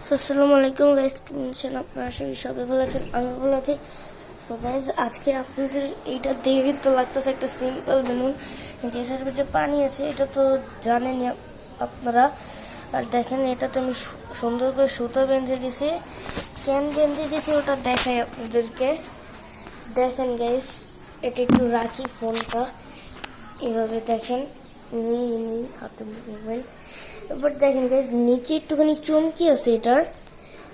আসসালামু আলাইকুম গাইস, আপনারা সবাই ভালো আছেন? আমি ভালো আছি। সো গাইস, আজকে আপনাদের এইটা দেখে তো লাগতেছে একটা সিম্পল বেলুন, কিন্তু এটার ভিতরে পানি আছে, এটা তো জানেনই আপনারা। আর দেখেন, এটা তো আমি সুন্দর করে সুতো বেঁধে দিছি। কেন বেঁধে দিছি ওটা দেখাই আপনাদেরকে। দেখেন গাইস, এটা একটু রাখি ফোনটা, এভাবে দেখেন, নিই হাতে মুভমেন্ট। এবার দেখেন গাইস, নিচে একটুখানি চমকি আছে এটার।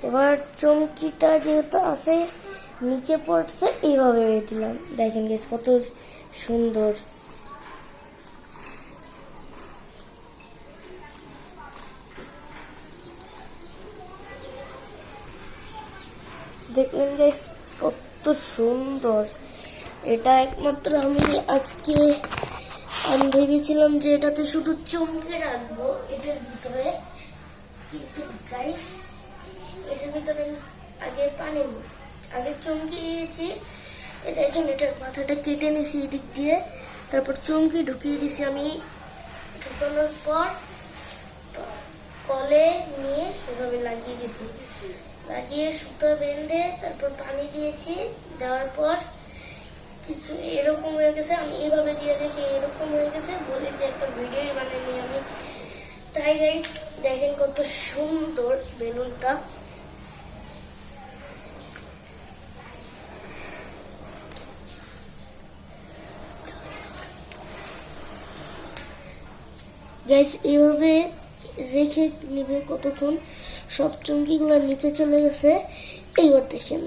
এবার চমকিটা যেহেতু আছে নিচে পড়ছে, এইভাবে রেখে দিলাম। দেখেন গাইস কত সুন্দর। দেখলেন গাইস কত সুন্দর। এটা একমাত্র আমি ভেবেছিলাম যে এটাতে শুধু চমকে রাখবো এটার ভিতরে, কিন্তু গাইস এটার ভিতরে আগে চমকি দিয়েছি। দেখেন, এটার মাথাটা কেটে নিয়েছি এদিক দিয়ে, তারপর চমকি ঢুকিয়ে দিছি আমি। ঢুকানোর পর কলে নিয়ে এভাবে লাগিয়ে দিছি, লাগিয়ে সুতো বেঁধে তারপর পানি দিয়েছি। দেওয়ার পর কিছু এরকম হয়ে গেছে। আমি এইভাবে দিয়ে দেখি এরকম হয়ে গেছে, বলে যে একটা ভিডিও বানাইনি আমি। তাই গাইস দেখেন কত সুন্দর বেলুনটা। গাইস এইভাবে রেখে নিবে কতক্ষণ, সব চুমকিগুলো নিচে চলে গেছে। এইবার দেখেন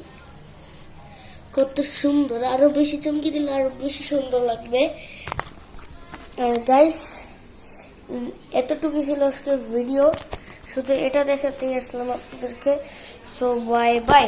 কত সুন্দর, আরো বেশি চমকি দিলে আরো বেশি সুন্দর লাগবে। আর গাইস এতটুকু ছিল আজকের ভিডিও, শুধু এটা দেখাতেই আসলাম আপনাদেরকে। So bye bye.